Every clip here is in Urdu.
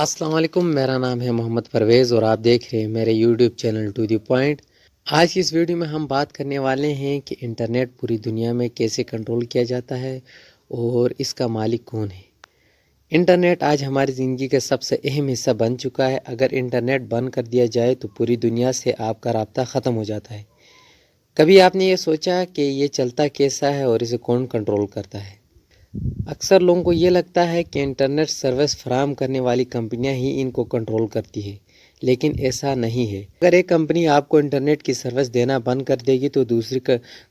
السلام علیکم، میرا نام ہے محمد پرویز اور آپ دیکھ رہے ہیں میرے YouTube channel to the point. آج کی اس ویڈیو میں ہم بات کرنے والے ہیں کہ انٹرنیٹ پوری دنیا میں کیسے کنٹرول کیا جاتا ہے اور اس کا مالک کون ہے۔ انٹرنیٹ آج ہماری زندگی کا سب سے اہم حصہ بن چکا ہے۔ اگر انٹرنیٹ بند کر دیا جائے تو پوری دنیا سے آپ کا رابطہ ختم ہو جاتا ہے۔ کبھی آپ نے یہ سوچا کہ یہ چلتا کیسا ہے اور اسے کون کنٹرول کرتا ہے؟ اکثر لوگوں کو یہ لگتا ہے کہ انٹرنیٹ سروس فراہم کرنے والی کمپنیاں ہی ان کو کنٹرول کرتی ہے، لیکن ایسا نہیں ہے۔ اگر ایک کمپنی آپ کو انٹرنیٹ کی سروس دینا بند کر دے گی تو دوسری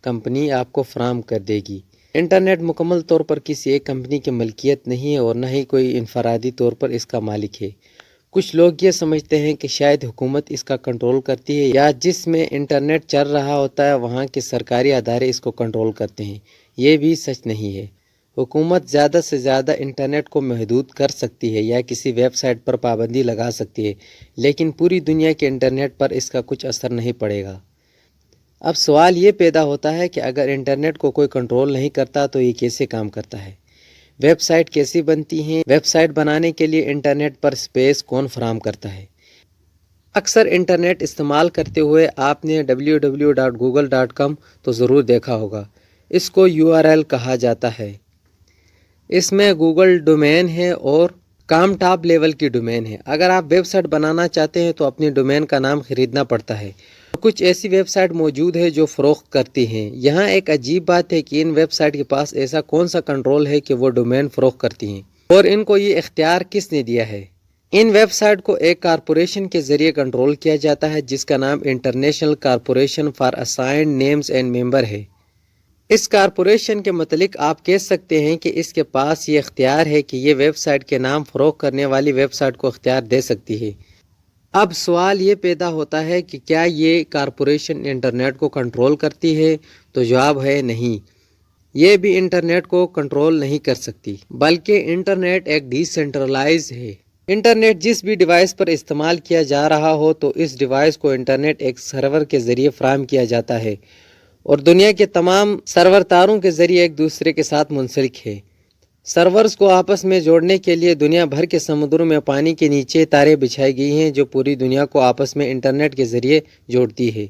کمپنی آپ کو فراہم کر دے گی۔ انٹرنیٹ مکمل طور پر کسی ایک کمپنی کی ملکیت نہیں ہے اور نہ ہی کوئی انفرادی طور پر اس کا مالک ہے۔ کچھ لوگ یہ سمجھتے ہیں کہ شاید حکومت اس کا کنٹرول کرتی ہے یا جس میں انٹرنیٹ چل رہا ہوتا ہے وہاں کے سرکاری ادارے اس کو کنٹرول کرتے ہیں۔ یہ بھی سچ نہیں ہے۔ حکومت زیادہ سے زیادہ انٹرنیٹ کو محدود کر سکتی ہے یا کسی ویب سائٹ پر پابندی لگا سکتی ہے، لیکن پوری دنیا کے انٹرنیٹ پر اس کا کچھ اثر نہیں پڑے گا۔ اب سوال یہ پیدا ہوتا ہے کہ اگر انٹرنیٹ کو کوئی کنٹرول نہیں کرتا تو یہ کیسے کام کرتا ہے؟ ویب سائٹ کیسی بنتی ہیں؟ ویب سائٹ بنانے کے لیے انٹرنیٹ پر سپیس کون فراہم کرتا ہے؟ اکثر انٹرنیٹ استعمال کرتے ہوئے آپ نے www.google.com تو ضرور دیکھا ہوگا۔ اس کو URL کہا جاتا ہے۔ اس میں گوگل ڈومین ہے اور کام ٹاپ لیول کی ڈومین ہے۔ اگر آپ ویب سائٹ بنانا چاہتے ہیں تو اپنی ڈومین کا نام خریدنا پڑتا ہے۔ کچھ ایسی ویب سائٹ موجود ہے جو فروخت کرتی ہیں۔ یہاں ایک عجیب بات ہے کہ ان ویب سائٹ کے پاس ایسا کون سا کنٹرول ہے کہ وہ ڈومین فروخت کرتی ہیں، اور ان کو یہ اختیار کس نے دیا ہے؟ ان ویب سائٹ کو ایک کارپوریشن کے ذریعے کنٹرول کیا جاتا ہے جس کا نام international corporation for assigned names and member ہے۔ اس کارپوریشن کے متعلق آپ کہہ سکتے ہیں کہ اس کے پاس یہ اختیار ہے کہ یہ ویب سائٹ کے نام فروخت کرنے والی ویب سائٹ کو اختیار دے سکتی ہے۔ اب سوال یہ پیدا ہوتا ہے کہ کیا یہ کارپوریشن انٹرنیٹ کو کنٹرول کرتی ہے؟ تو جواب ہے نہیں، یہ بھی انٹرنیٹ کو کنٹرول نہیں کر سکتی، بلکہ انٹرنیٹ ایک ڈی سینٹرلائز ہے۔ انٹرنیٹ جس بھی ڈیوائس پر استعمال کیا جا رہا ہو تو اس ڈیوائس کو انٹرنیٹ ایک سرور کے ذریعے فراہم کیا جاتا ہے اور دنیا کے تمام سرور تاروں کے ذریعے ایک دوسرے کے ساتھ منسلک ہے۔ سرورز کو آپس میں جوڑنے کے لیے دنیا بھر کے سمندروں میں پانی کے نیچے تاریں بچھائی گئی ہیں جو پوری دنیا کو آپس میں انٹرنیٹ کے ذریعے جوڑتی ہے۔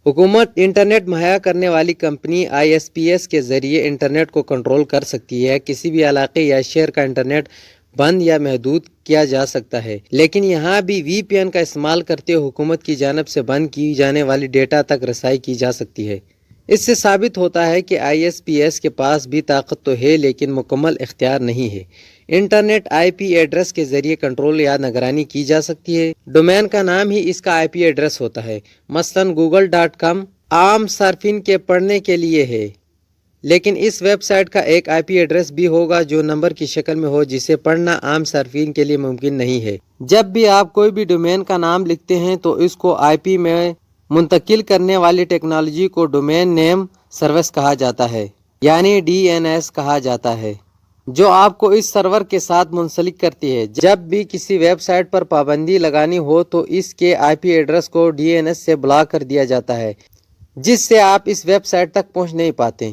حکومت انٹرنیٹ مہیا کرنے والی کمپنی ISPs کے ذریعے انٹرنیٹ کو کنٹرول کر سکتی ہے۔ کسی بھی علاقے یا شہر کا انٹرنیٹ بند یا محدود کیا جا سکتا ہے، لیکن یہاں بھی VPN کا استعمال کرتے ہوئے حکومت کی جانب سے بند کی جانے والی ڈیٹا تک رسائی کی جا سکتی ہے۔ اس سے ثابت ہوتا ہے کہ ISPs کے پاس بھی طاقت تو ہے لیکن مکمل اختیار نہیں ہے۔ انٹرنیٹ IP ایڈریس کے ذریعے کنٹرول یا نگرانی کی جا سکتی ہے۔ ڈومین کا نام ہی اس کا IP ایڈریس ہوتا ہے۔ مثلاً google.com عام صارفین کے پڑھنے کے لیے ہے، لیکن اس ویب سائٹ کا ایک IP ایڈریس بھی ہوگا جو نمبر کی شکل میں ہو جسے پڑھنا عام صارفین کے لیے ممکن نہیں ہے۔ جب بھی آپ کوئی بھی ڈومین کا نام لکھتے ہیں تو اس کو IP میں منتقل کرنے والی ٹیکنالوجی کو ڈومین نیم سروس کہا جاتا ہے، یعنی DNS کہا جاتا ہے، جو آپ کو اس سرور کے ساتھ منسلک کرتی ہے۔ جب بھی کسی ویب سائٹ پر پابندی لگانی ہو تو اس کے IP ایڈریس کو DNS سے بلاک کر دیا جاتا ہے، جس سے آپ اس ویب سائٹ تک پہنچ نہیں پاتے۔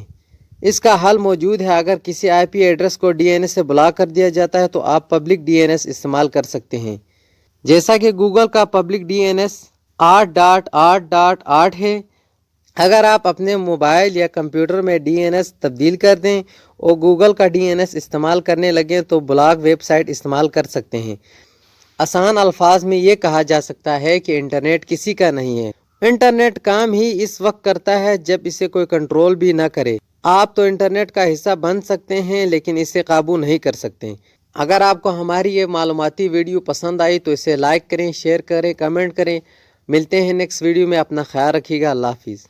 اس کا حل موجود ہے۔ اگر کسی IP ایڈریس کو DNS سے بلاک کر دیا جاتا ہے تو آپ پبلک DNS استعمال کر سکتے ہیں، جیسا کہ گوگل کا پبلک DNS 8.8.8 ہے۔ اگر آپ اپنے موبائل یا کمپیوٹر میں DNS تبدیل کر دیں اور گوگل کا DNS استعمال کرنے لگیں تو بلاک ویب سائٹ استعمال کر سکتے ہیں۔ آسان الفاظ میں یہ کہا جا سکتا ہے کہ انٹرنیٹ کسی کا نہیں ہے۔ انٹرنیٹ کام ہی اس وقت کرتا ہے جب اسے کوئی کنٹرول بھی نہ کرے۔ آپ تو انٹرنیٹ کا حصہ بن سکتے ہیں لیکن اسے قابو نہیں کر سکتے۔ اگر آپ کو ہماری یہ معلوماتی ویڈیو پسند آئی تو اسے لائک کریں، شیئر کریں، کمنٹ کریں۔ ملتے ہیں نیکسٹ ویڈیو میں۔ اپنا خیال رکھیے گا۔ اللہ حافظ۔